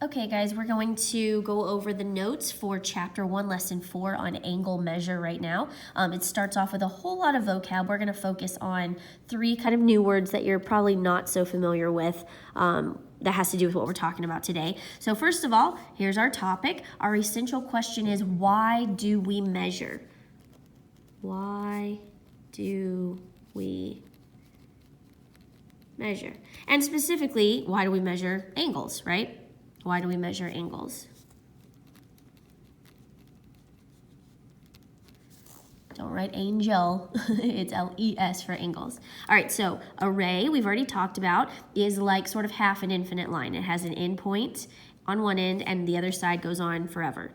Okay guys, we're going to go over the notes for chapter 1, lesson 4 on angle measure right now. It starts off with a whole lot of vocab. We're going to focus on 3 kind of new words that you're probably not so familiar with that has to do with what we're talking about today. So first of all, here's our topic. Our essential question is, why do we measure? Why do we measure? And specifically, why do we measure angles, right? Why do we measure angles? Don't write angel, it's L-E-S for angles. All right, so a ray, we've already talked about, is like sort of half an infinite line. It has an end point on one end and the other side goes on forever.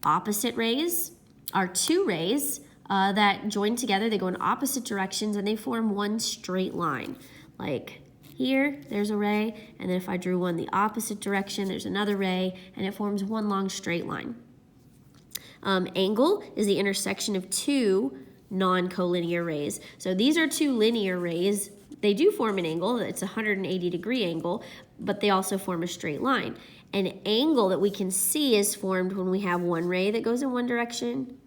Opposite rays are 2 rays that join together. They go in opposite directions and they form one straight line. Like here, there's a ray, and then if I drew one the opposite direction, there's another ray, and it forms one long straight line. Angle is the intersection of 2 non-collinear rays. So these are 2 linear rays. They do form an angle. It's a 180-degree angle, but they also form a straight line. An angle that we can see is formed when we have one ray that goes in one direction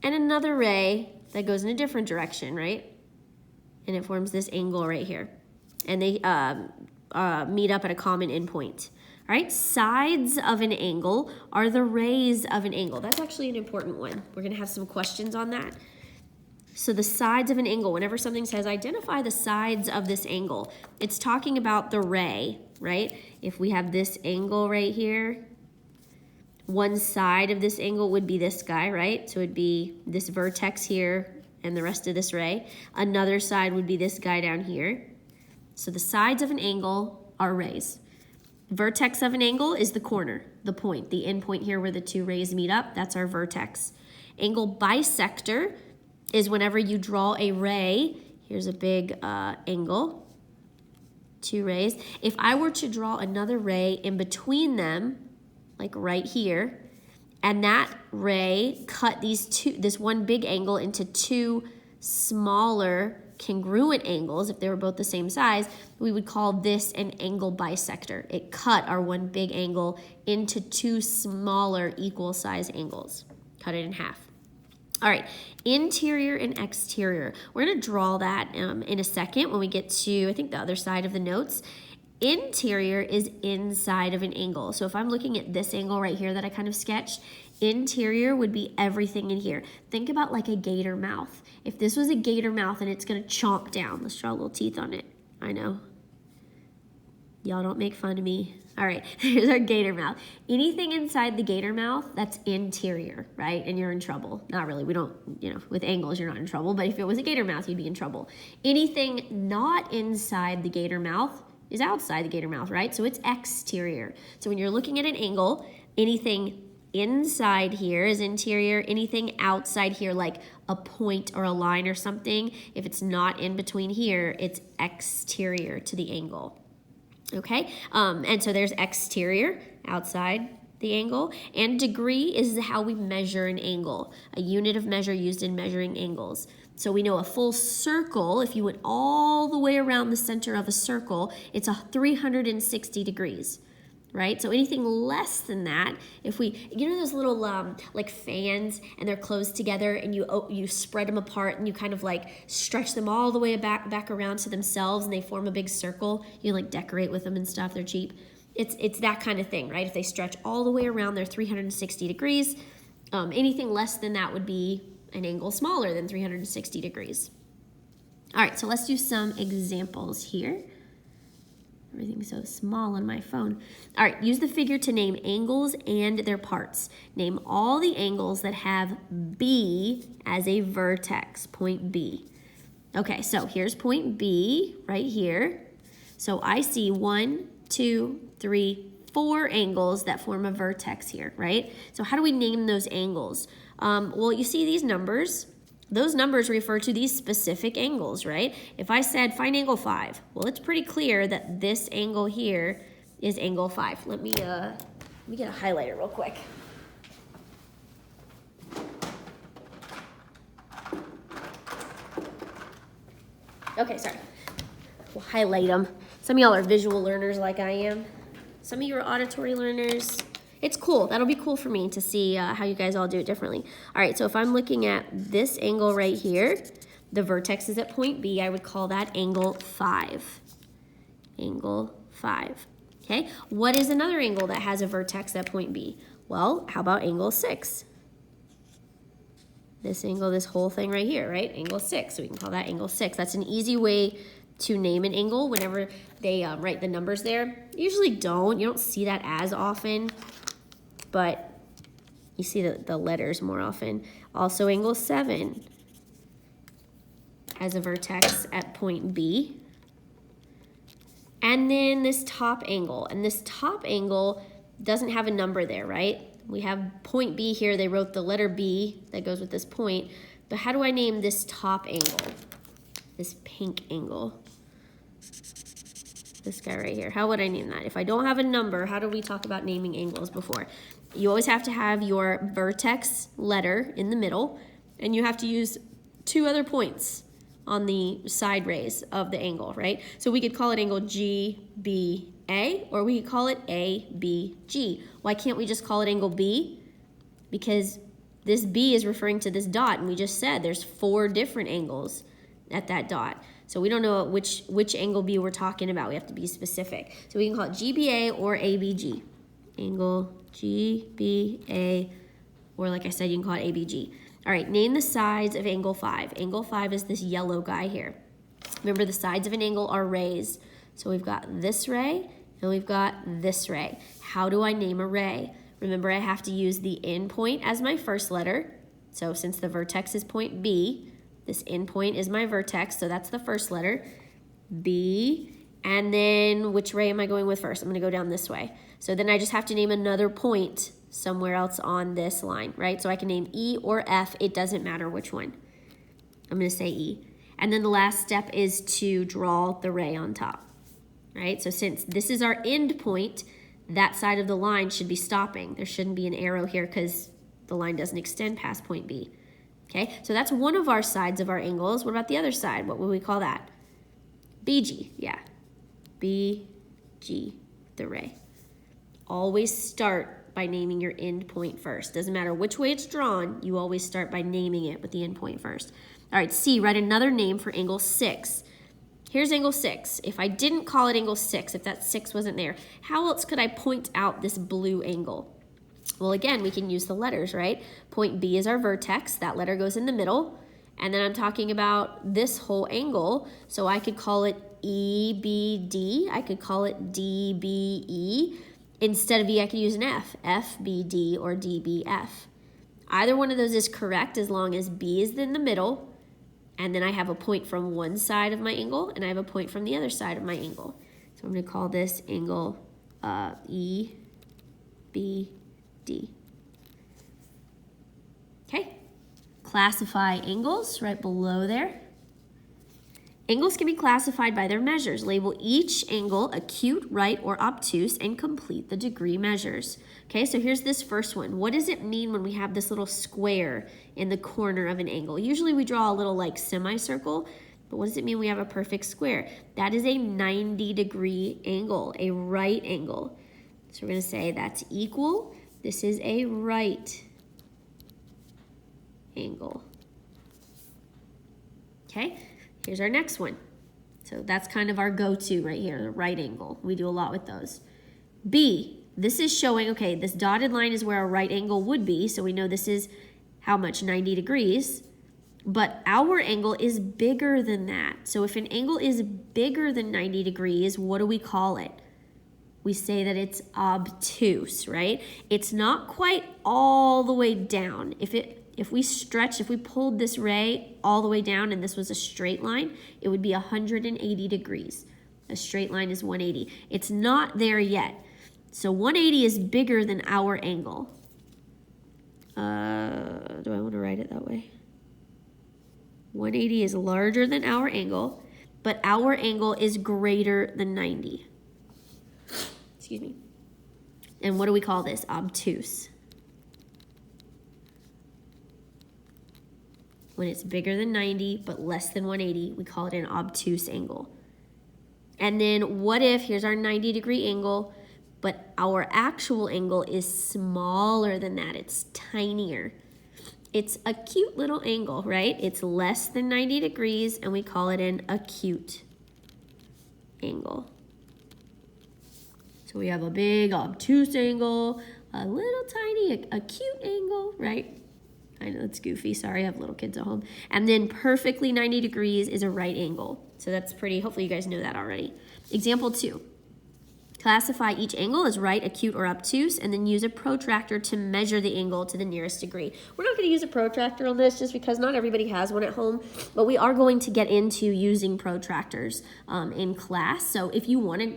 and another ray that goes in a different direction, right? And it forms this angle right here. And they meet up at a common endpoint. All right, sides of an angle are the rays of an angle. That's actually an important one. We're going to have some questions on that. So the sides of an angle, whenever something says identify the sides of this angle, it's talking about the ray, right? If we have this angle right here, one side of this angle would be this guy, right? So it'd be this vertex here and the rest of this ray. Another side would be this guy down here. So the sides of an angle are rays. Vertex of an angle is the corner, the point, the end point here where the 2 rays meet up. That's our vertex. Angle bisector is whenever you draw a ray. Here's a big angle, 2 rays. If I were to draw another ray in between them, like right here, and that ray cut this one big angle into 2 smaller congruent angles, if they were both the same size, we would call this an angle bisector. It cut our one big angle into 2 smaller equal size angles. Cut it in half. All right, interior and exterior. We're going to draw that in a second when we get to, I think, the other side of the notes. Interior is inside of an angle. So if I'm looking at this angle right here that I kind of sketched, interior would be everything in here. Think about like a gator mouth. If this was a gator mouth and it's gonna chomp down, let's draw little teeth on it. I know. Y'all don't make fun of me. All right, here's our gator mouth. Anything inside the gator mouth, that's interior, right? And you're in trouble. Not really, we don't, with angles, you're not in trouble, but if it was a gator mouth, you'd be in trouble. Anything not inside the gator mouth is outside the gator mouth, right? So it's exterior. So when you're looking at an angle, anything inside here is interior. Anything outside here, like a point or a line or something, if it's not in between here, it's exterior to the angle. Okay, and so there's exterior, outside the angle, and degree is how we measure an angle, a unit of measure used in measuring angles. So we know a full circle, if you went all the way around the center of a circle, it's 360 degrees, right? So anything less than that, if we, those little like fans, and they're closed together, and you spread them apart, and you kind of like stretch them all the way back around to themselves, and they form a big circle. You like decorate with them and stuff. They're cheap. It's that kind of thing, right? If they stretch all the way around, they're 360 degrees. Anything less than that would be an angle smaller than 360 degrees. All right, so let's do some examples here. Everything's so small on my phone. All right, use the figure to name angles and their parts. Name all the angles that have B as a vertex, point B. Okay, so here's point B right here. So I see 1, 2, 3, 4 angles that form a vertex here, right? So how do we name those angles? Well, you see these numbers. Those numbers refer to these specific angles, right? If I said find angle 5, well, it's pretty clear that this angle here is angle 5. Let me get a highlighter real quick. Okay, sorry. We'll highlight them. Some of y'all are visual learners like I am. Some of you are auditory learners. It's cool. That'll be cool for me to see how you guys all do it differently. All right, so if I'm looking at this angle right here, the vertex is at point B. I would call that angle 5. Angle 5. Okay, what is another angle that has a vertex at point B? Well, how about angle 6? This angle, this whole thing right here, right? Angle 6, so we can call that angle 6. That's an easy way to name an angle whenever they write the numbers there. You usually don't. You don't see that as often, but you see the letters more often. Also, angle 7 has a vertex at point B. And then this top angle, and this top angle doesn't have a number there, right? We have point B here. They wrote the letter B that goes with this point. But how do I name this top angle? This pink angle. This guy right here. How would I name that? If I don't have a number, how do we talk about naming angles before? You always have to have your vertex letter in the middle, and you have to use 2 other points on the side rays of the angle, right? So we could call it angle GBA, or we could call it ABG. Why can't we just call it angle B? Because this B is referring to this dot, and we just said there's 4 different angles at that dot. So we don't know which angle B we're talking about. We have to be specific. So we can call it GBA or ABG. Angle GBA, or like I said, you can call it ABG. All right, name the sides of angle 5. Angle 5 is this yellow guy here. Remember, the sides of an angle are rays. So we've got this ray, and we've got this ray. How do I name a ray? Remember, I have to use the end point as my first letter. So since the vertex is point B, this end point is my vertex, so that's the first letter, B. And then which ray am I going with first? I'm going to go down this way. So then I just have to name another point somewhere else on this line, right? So I can name E or F. It doesn't matter which one. I'm going to say E. And then the last step is to draw the ray on top, right? So since this is our end point, that side of the line should be stopping. There shouldn't be an arrow here because the line doesn't extend past point B. Okay, so that's one of our sides of our angles. What about the other side? What would we call that? BG, yeah. BG, the ray. Always start by naming your end point first. Doesn't matter which way it's drawn, you always start by naming it with the end point first. All right, C, write another name for angle 6. Here's angle 6. If I didn't call it angle 6, if that 6 wasn't there, how else could I point out this blue angle? Well, again, we can use the letters, right? Point B is our vertex. That letter goes in the middle. And then I'm talking about this whole angle, so I could call it EBD. I could call it DBE. Instead of E, I could use an F, FBD or DBF. Either one of those is correct as long as B is in the middle, and then I have a point from one side of my angle, and I have a point from the other side of my angle. So I'm going to call this angle EBD. Okay, classify angles right below there. Angles can be classified by their measures. Label each angle acute, right, or obtuse, and complete the degree measures. Okay, so here's this first one. What does it mean when we have this little square in the corner of an angle? Usually we draw a little like semicircle, but what does it mean we have a perfect square? That is a 90-degree angle, a right angle. So we're going to say that's equal. This is a right angle. Okay, here's our next one. So that's kind of our go-to right here, the right angle. We do a lot with those. B, this is showing, okay, this dotted line is where a right angle would be, so we know this is how much, 90 degrees, but our angle is bigger than that. So if an angle is bigger than 90 degrees, what do we call it? We say that it's obtuse, right? It's not quite all the way down. If we pulled this ray all the way down and this was a straight line, it would be 180 degrees. A straight line is 180. It's not there yet. So 180 is bigger than our angle. Do I want to write it that way? 180 is larger than our angle, but our angle is greater than 90. Excuse me. And what do we call this? Obtuse. When it's bigger than 90 but less than 180, we call it an obtuse angle. And then what if, here's our 90-degree angle, but our actual angle is smaller than that. It's tinier. It's a cute little angle, right? It's less than 90 degrees, and we call it an acute angle. So we have a big obtuse angle, a little tiny acute angle, right? I know it's goofy, sorry, I have little kids at home. And then perfectly 90 degrees is a right angle. So that's pretty, hopefully you guys know that already. Example 2. Classify each angle as right, acute, or obtuse, and then use a protractor to measure the angle to the nearest degree. We're not going to use a protractor on this just because not everybody has one at home, but we are going to get into using protractors in class. So if you want to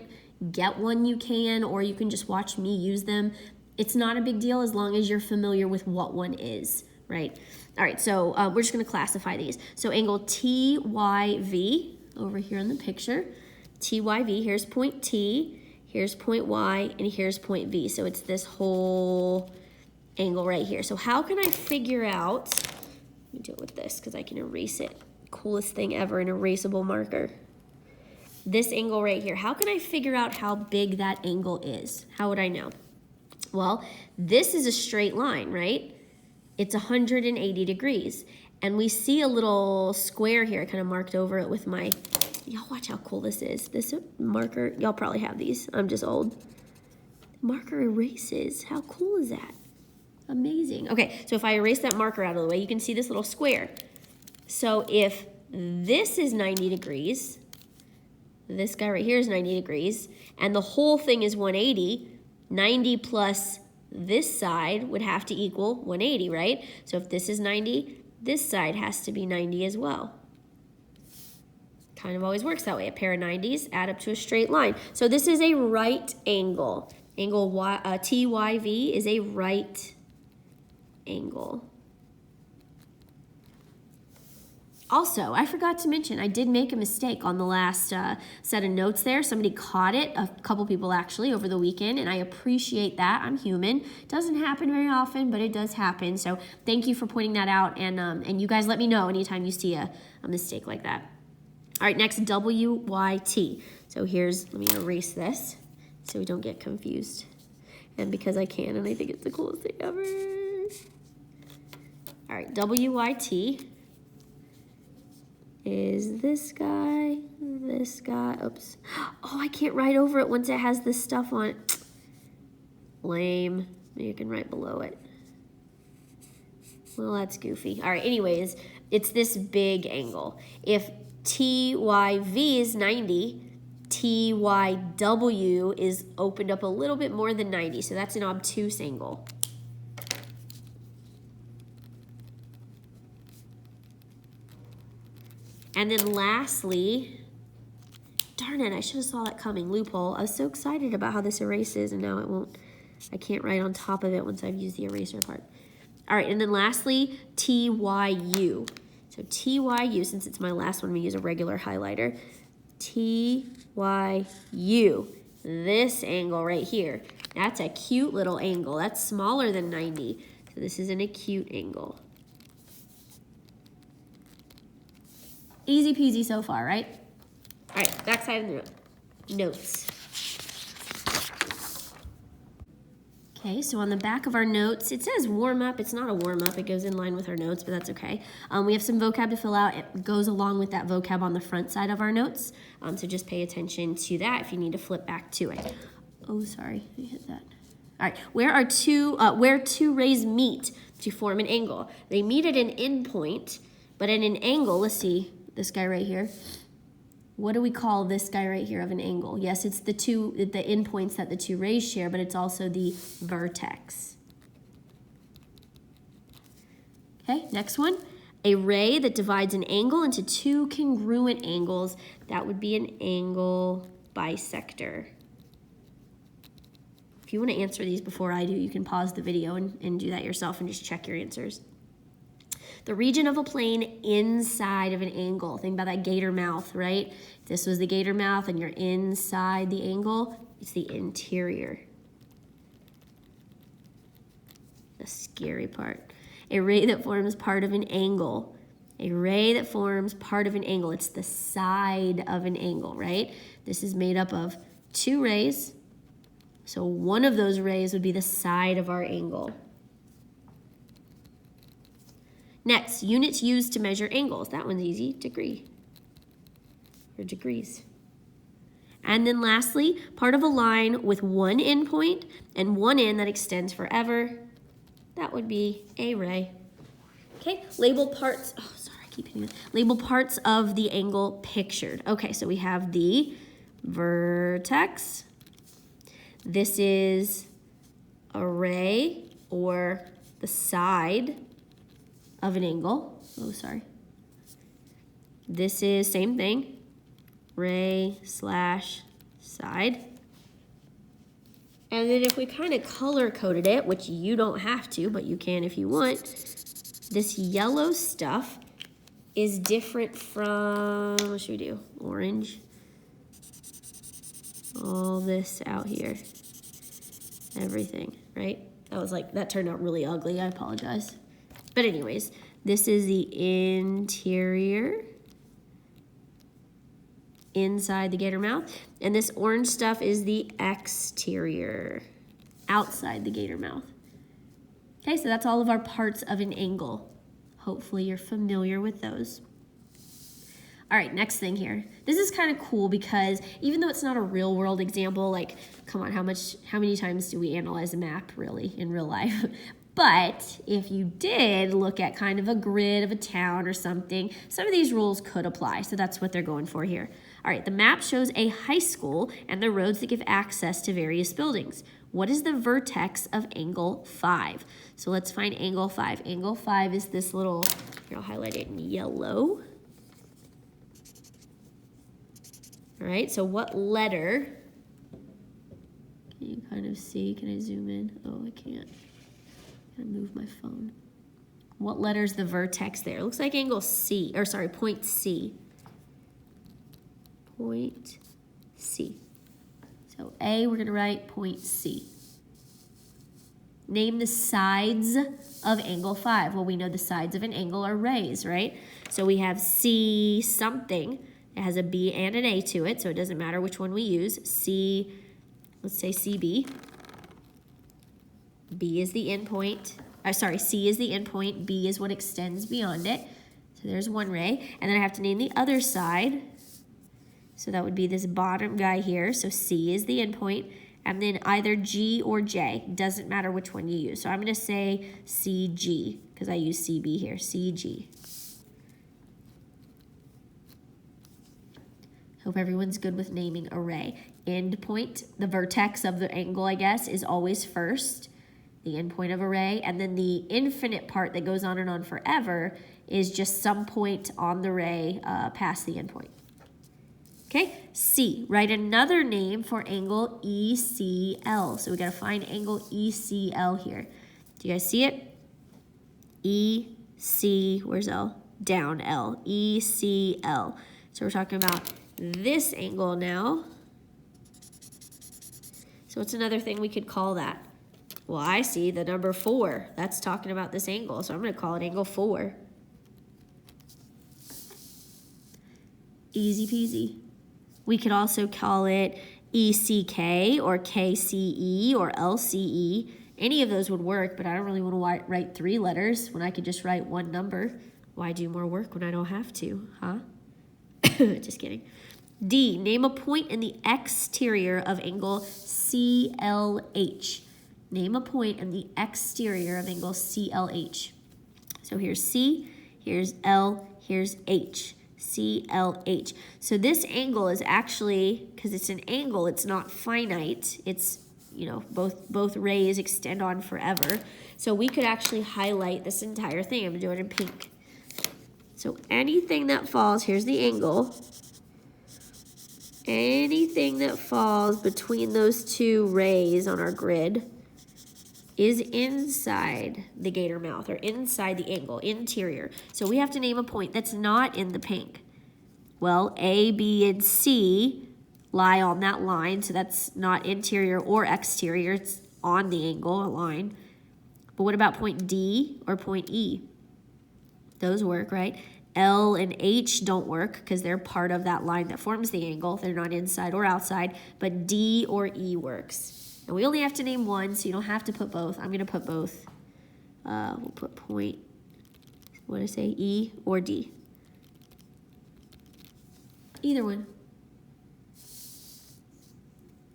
get one, you can, or you can just watch me use them. It's not a big deal as long as you're familiar with what one is, right? All right, so we're just going to classify these. So angle TYV over here in the picture, TYV, here's point T, here's point Y, and here's point V. So it's this whole angle right here. So how can I figure out, let me do it with this because I can erase it. Coolest thing ever, an erasable marker. This angle right here, how can I figure out how big that angle is? How would I know? Well, this is a straight line, right? It's 180 degrees. And we see a little square here. I kind of marked over it with my, y'all watch how cool this is. This marker, y'all probably have these. I'm just old. Marker erases. How cool is that? Amazing. Okay, so if I erase that marker out of the way, you can see this little square. So if this is 90 degrees, this guy right here is 90 degrees, and the whole thing is 180, 90 plus this side would have to equal 180, right? So if this is 90, this side has to be 90 as well. Kind of always works that way. A pair of 90s add up to a straight line. So this is a right angle. Angle TYV is a right angle. Also, I forgot to mention, I did make a mistake on the last set of notes there. Somebody caught it, a couple people actually, over the weekend, and I appreciate that. I'm human. It doesn't happen very often, but it does happen. So thank you for pointing that out, and you guys let me know anytime you see a mistake like that. All right, next, WYT. So here's, let me erase this so we don't get confused. And because I can, and I think it's the coolest thing ever. All right, WYT is this guy, oops. Oh, I can't write over it once it has this stuff on it. Lame. Maybe I can write below it. Well, that's goofy. All right, anyways, it's this big angle. If TYV is 90, TYW is opened up a little bit more than 90, so that's an obtuse angle. And then lastly, darn it, I should have saw that coming, loophole. I was so excited about how this erases, and now it won't, I can't write on top of it once I've used the eraser part. All right, and then lastly, TYU. So TYU, since it's my last one, I'm gonna use a regular highlighter. TYU, this angle right here, that's a cute little angle. That's smaller than 90, so this is an acute angle. Easy peasy so far, right? All right, back side of the notes. Okay, so on the back of our notes, it says warm up. It's not a warm up. It goes in line with our notes, but that's okay. We have some vocab to fill out. It goes along with that vocab on the front side of our notes. So just pay attention to that if you need to flip back to it. Oh, sorry, I hit that. All right, where two rays meet to form an angle. They meet at an endpoint, but at an angle, let's see, this guy right here. What do we call this guy right here of an angle? Yes, it's the endpoints that the two rays share, but it's also the vertex. Okay, next one. A ray that divides an angle into two congruent angles. That would be an angle bisector. If you want to answer these before I do, you can pause the video and do that yourself and just check your answers. The region of a plane inside of an angle. Think about that gator mouth, right? If this was the gator mouth and you're inside the angle, it's the interior. The scary part. A ray that forms part of an angle. A ray that forms part of an angle. It's the side of an angle, right? This is made up of two rays So one of those rays would be the side of our angle. Next, units used to measure angles. That one's easy, degree, or degrees. And then lastly, part of a line with one endpoint and one end that extends forever. That would be a ray. Okay, label parts, oh sorry, I keep hitting this. Label parts of the angle pictured. Okay, so we have the vertex. This is a ray or the side of an angle. Oh, sorry. This is same thing, ray slash side. And then if we kind of color coded it, which you don't have to, but you can if you want, this yellow stuff is different from, what should we do? Orange. All this out here. Everything, right? That turned out really ugly, I apologize. But anyways, this is the interior, inside the gator mouth, and this orange stuff is the exterior, outside the gator mouth. Okay, so that's all of our parts of an angle. Hopefully you're familiar with those. All right, next thing here. This is kind of cool because even though it's not a real world example, like, come on, how many times do we analyze a map really in real life? But if you did look at kind of a grid of a town or something, some of these rules could apply. So that's what they're going for here. All right, the map shows a high school and the roads that give access to various buildings. What is the vertex of angle 5? So let's find angle 5. Angle 5 is this little, here I'll highlight it in yellow. All right, so what letter, can you kind of see, can I zoom in? Oh, I can't. Gotta move my phone. What letter is the vertex there? It looks like angle C, or sorry, point C. Point C. So A, we're gonna write point C. Name the sides of angle 5. Well, we know the sides of an angle are rays, right? So we have C something. It has a B and an A to it, so it doesn't matter which one we use. C, let's say CB. B is the endpoint, C is the endpoint, B is what extends beyond it. So there's one ray, and then I have to name the other side. So that would be this bottom guy here, so C is the endpoint, and then either G or J, doesn't matter which one you use. So I'm gonna say CG, because I use CB here, CG. Hope everyone's good with naming a ray. Endpoint, the vertex of the angle, I guess, is always first. The endpoint of a ray, and then the infinite part that goes on and on forever is just some point on the ray past the endpoint. Okay, C, write another name for angle ECL. So we gotta find angle ECL here. Do you guys see it? EC, where's L? Down L, ECL. So we're talking about this angle now. So what's another thing we could call that? Well, I see the number 4. That's talking about this angle, so I'm going to call it angle 4. Easy peasy. We could also call it ECK or KCE or LCE. Any of those would work, but I don't really want to write 3 letters when I could just write one number. Why do more work when I don't have to, huh? Just kidding. D, name a point in the exterior of angle CLH. Name a point in the exterior of angle CLH. So here's C, here's L, here's H, CLH. So this angle is actually, because it's an angle, it's not finite. It's, you know, both rays extend on forever. So we could actually highlight this entire thing. I'm gonna do it in pink. So anything that falls, here's the angle. Anything that falls between those 2 rays on our grid is inside the gator mouth or inside the angle, interior. So we have to name a point that's not in the pink. Well, A, B, and C lie on that line, so that's not interior or exterior. It's on the angle, a line. But what about point D or point E? Those work, right? L and H don't work because they're part of that line that forms the angle. They're not inside or outside, but D or E works. And we only have to name one, so you don't have to put both. I'm going to put both. We'll put point, what did I say, E or D? Either one.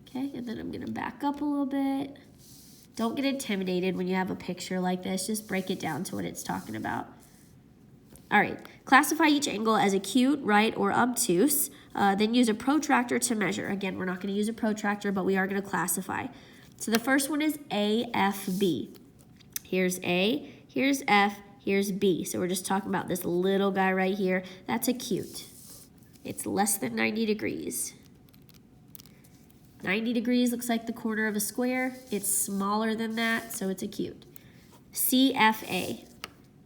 Okay, and then I'm going to back up a little bit. Don't get intimidated when you have a picture like this. Just break it down to what it's talking about. All right, classify each angle as acute, right, or obtuse. Then use a protractor to measure. Again, we're not going to use a protractor, but we are going to classify. So the first one is AFB. Here's A, here's F, here's B. So we're just talking about this little guy right here. That's acute. It's less than 90 degrees. 90 degrees looks like the corner of a square. It's smaller than that, so it's acute. CFA.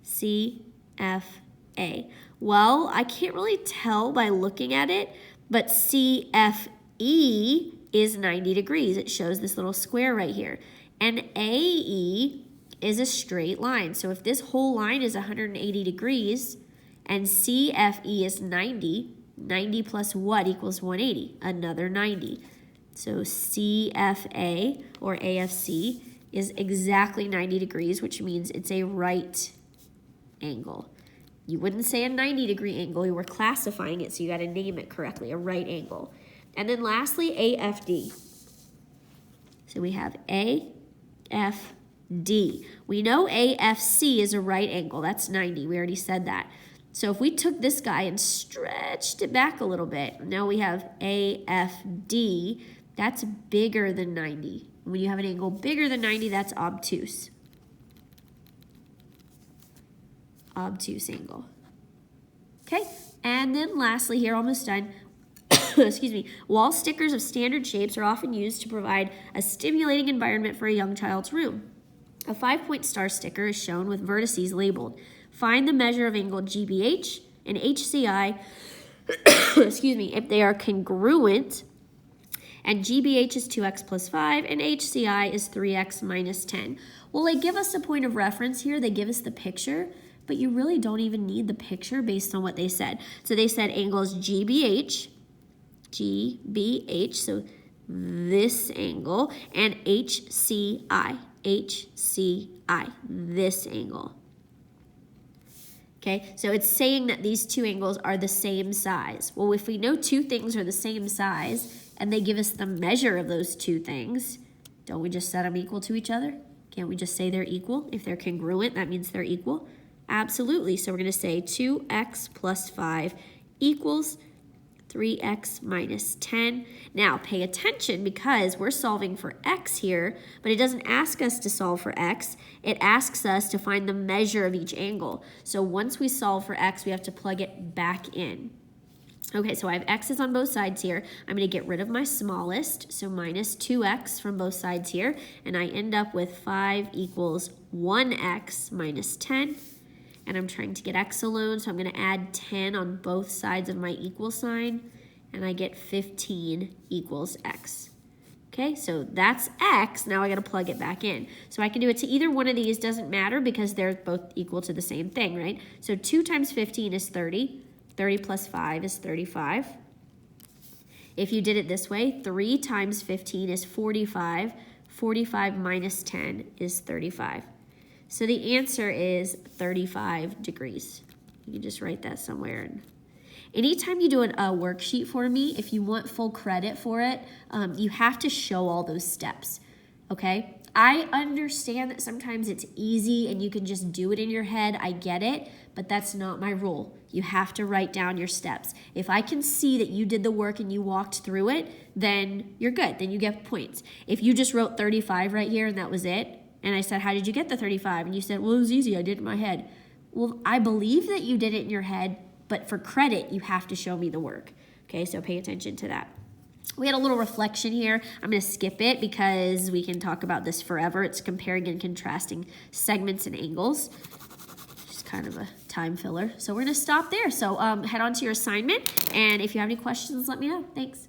CFA. Well, I can't really tell by looking at it, but CFE is 90 degrees. It shows this little square right here. And AE is a straight line. So if this whole line is 180 degrees and CFE is 90, 90 plus what equals 180? Another 90. So CFA or AFC is exactly 90 degrees, which means it's a right angle. You wouldn't say a 90-degree angle. You were classifying it, so you got to name it correctly, a right angle. And then lastly, AFD. So we have AFD. We know AFC is a right angle. That's 90. We already said that. So if we took this guy and stretched it back a little bit, now we have AFD. That's bigger than 90. When you have an angle bigger than 90, that's obtuse. Obtuse angle. Okay, and then lastly here, almost done, excuse me, wall stickers of standard shapes are often used to provide a stimulating environment for a young child's room. A 5-point star sticker is shown with vertices labeled. Find the measure of angle GBH and HCI, excuse me, if they are congruent, and GBH is 2x plus 5, and HCI is 3x minus 10. Well, they give us a point of reference here. They give us the picture, but you really don't even need the picture based on what they said. So they said angles GBH, so this angle, and HCI, this angle. Okay, so it's saying that these two angles are the same size. Well, if we know two things are the same size, and they give us the measure of those two things, don't we just set them equal to each other? Can't we just say they're equal? If they're congruent, that means they're equal. Absolutely. So we're going to say 2x plus 5 equals 3x minus 10. Now, pay attention because we're solving for x here, but it doesn't ask us to solve for x. It asks us to find the measure of each angle. So once we solve for x, we have to plug it back in. Okay, so I have x's on both sides here. I'm going to get rid of my smallest, so minus 2x from both sides here, and I end up with 5 equals 1x minus 10. And I'm trying to get x alone, so I'm going to add 10 on both sides of my equal sign, and I get 15 equals x. Okay, so that's x. Now I got to plug it back in. So I can do it to either one of these. Doesn't matter because they're both equal to the same thing, right? So 2 times 15 is 30. 30 plus 5 is 35. If you did it this way, 3 times 15 is 45. 45 minus 10 is 35. So the answer is 35 degrees. You can just write that somewhere. Anytime you do a worksheet for me, if you want full credit for it, you have to show all those steps, okay? I understand that sometimes it's easy and you can just do it in your head. I get it, but that's not my rule. You have to write down your steps. If I can see that you did the work and you walked through it, then you're good. Then you get points. If you just wrote 35 right here and that was it, and I said, how did you get the 35? And you said, well, it was easy. I did it in my head. Well, I believe that you did it in your head, but for credit, you have to show me the work. Okay, so pay attention to that. We had a little reflection here. I'm going to skip it because we can talk about this forever. It's comparing and contrasting segments and angles. Just kind of a time filler. So we're going to stop there. So head on to your assignment, and if you have any questions, let me know. Thanks.